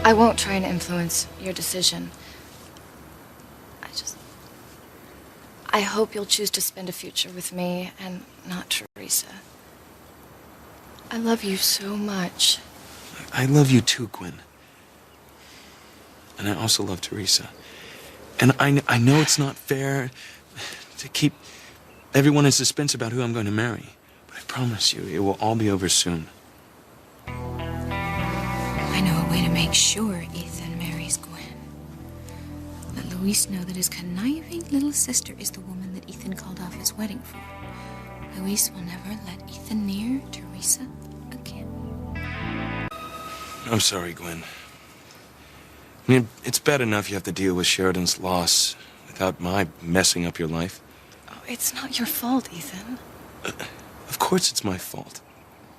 I won't try and influence your decision. I hope you'll choose to spend a future with me and not Teresa. I love you so much. I love you too, Gwen. And I also love Teresa. And I know it's not fair to keep everyone in suspense about who I'm going to marry. But I promise you, it will all be over soon. I know a way to make sure Ethan marries Gwen. Let Luis know that his conniving little sister is the woman that Ethan called off his wedding for. Luis will never let Ethan near Teresa again. I'm sorry, Gwen. I mean, it's bad enough you have to deal with Sheridan's loss without my messing up your life. Oh, it's not your fault, Ethan. Of course it's my fault.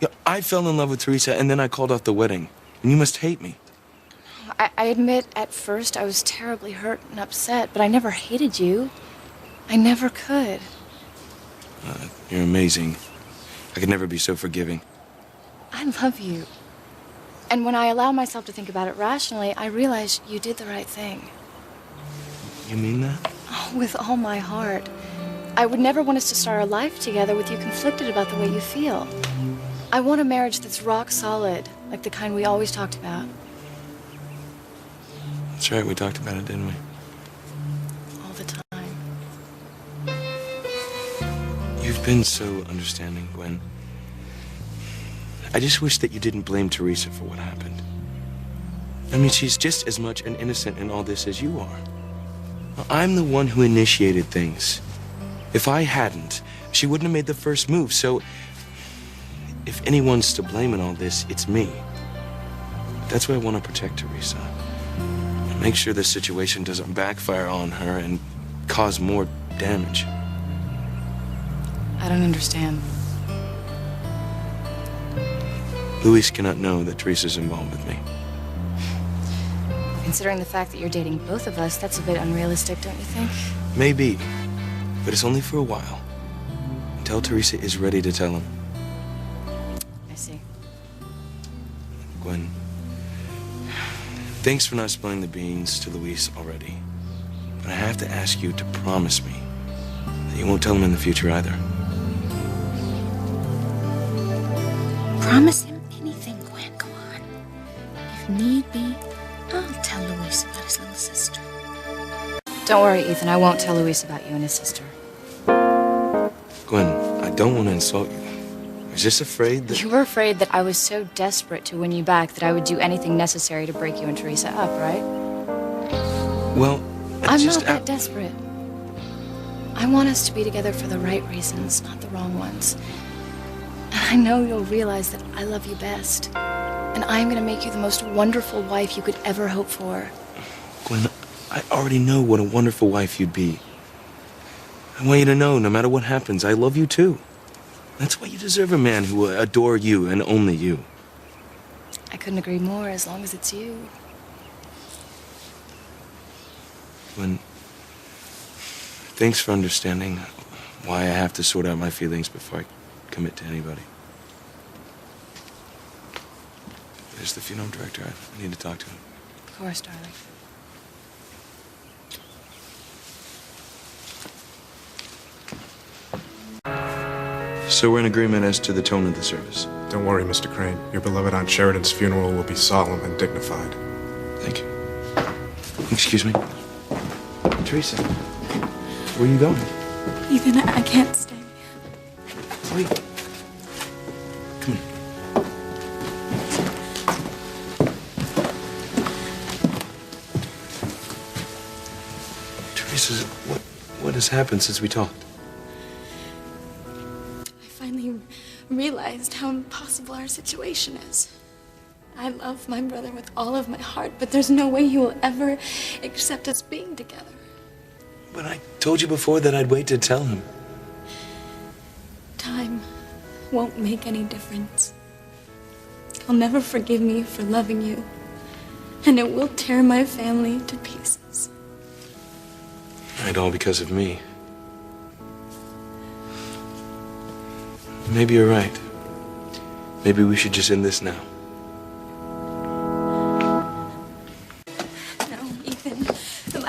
Yeah, I fell in love with Teresa and then I called off the wedding. And you must hate me. I admit at first I was terribly hurt and upset, but I never hated you. I never could. You're amazing. I could never be so forgiving. I love you. And when I allow myself to think about it rationally, I realize you did the right thing. You mean that? Oh, with all my heart. I would never want us to start our life together with you conflicted about the way you feel. I want a marriage that's rock solid, like the kind we always talked about. That's right, we talked about it, didn't we? All the time. You've been so understanding, Gwen. I just wish that you didn't blame Teresa for what happened. I mean, she's just as much an innocent in all this as you are. I'm the one who initiated things. If I hadn't, she wouldn't have made the first move, so if anyone's to blame in all this, it's me. That's why I want to protect Teresa. And make sure this situation doesn't backfire on her and cause more damage. I don't understand. Luis cannot know that Teresa's involved with me. Considering the fact that you're dating both of us, that's a bit unrealistic, don't you think? Maybe, but it's only for a while. Until Teresa is ready to tell him. I see. Gwen, thanks for not spilling the beans to Luis already. But I have to ask you to promise me that you won't tell him in the future either. Promise him anything, Gwen. Go on. If need be, I'll tell Luis about his little sister. Don't worry, Ethan. I won't tell Luis about you and his sister. Gwen, I don't want to insult you. I was just afraid that... You were afraid that I was so desperate to win you back that I would do anything necessary to break you and Teresa up, right? Well, I'm not that desperate. I want us to be together for the right reasons, not the wrong ones. And I know you'll realize that I love you best. And I'm going to make you the most wonderful wife you could ever hope for. Gwen, I already know what a wonderful wife you'd be. I want you to know, no matter what happens, I love you too. That's why you deserve a man who will adore you and only you. I couldn't agree more as long as it's you. Gwen, thanks for understanding why I have to sort out my feelings before I commit to anybody. There's the funeral director. I need to talk to him. Of course, darling. So we're in agreement as to the tone of the service. Don't worry, Mr. Crane. Your beloved Aunt Sheridan's funeral will be solemn and dignified. Thank you. Excuse me. Teresa, where are you going? Ethan, I can't stay. Wait. Come here. Teresa, what has happened since we talked? I finally realized how impossible our situation is. I love my brother with all of my heart, but there's no way he will ever accept us being together. But I told you before that I'd wait to tell him. Time won't make any difference. He'll never forgive me for loving you, and it will tear my family to pieces. And all because of me. Maybe you're right. Maybe we should just end this now.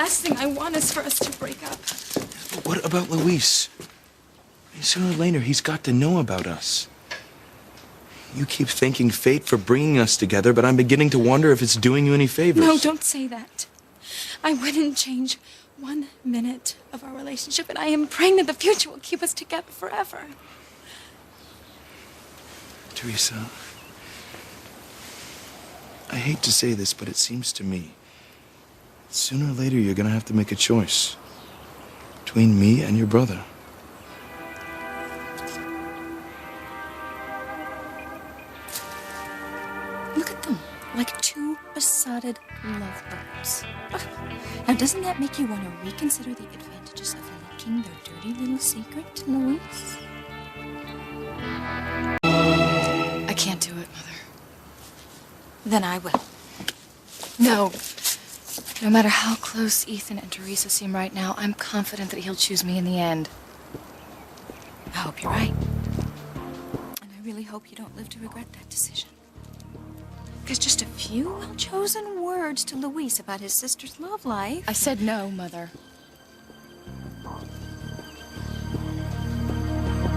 last thing I want is for us to break up. But what about Luis? Sooner or later, he's got to know about us. You keep thanking fate for bringing us together, but I'm beginning to wonder if it's doing you any favors. No, don't say that. I wouldn't change 1 minute of our relationship, and I am praying that the future will keep us together forever. Teresa, I hate to say this, but it seems to me sooner or later you're gonna have to make a choice between me and your brother. Look at them, like two besotted lovebirds. Now, doesn't that make you want to reconsider the advantages of leaking their dirty little secret, Luis? I can't do it, Mother. Then I will. No. No matter how close Ethan and Teresa seem right now, I'm confident that he'll choose me in the end. I hope you're right. And I really hope you don't live to regret that decision. Because just a few well-chosen words to Luis about his sister's love life... I said no, Mother.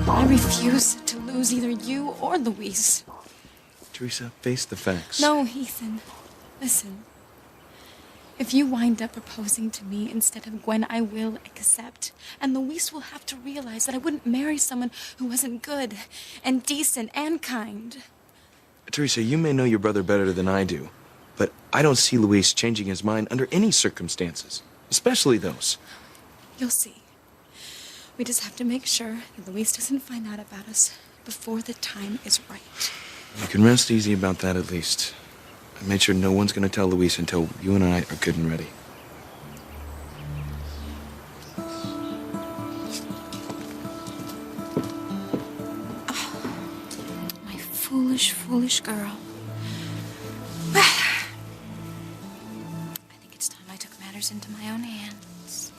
I refuse to lose either you or Luis. Teresa, face the facts. No, Ethan. Listen. If you wind up proposing to me instead of Gwen, I will accept. And Luis will have to realize that I wouldn't marry someone who wasn't good and decent and kind. Teresa, you may know your brother better than I do, but I don't see Luis changing his mind under any circumstances, especially those. You'll see. We just have to make sure that Luis doesn't find out about us before the time is right. You can rest easy about that at least. I made sure no one's going to tell Luis until you and I are good and ready. My foolish, foolish girl. I think it's time I took matters into my own hands.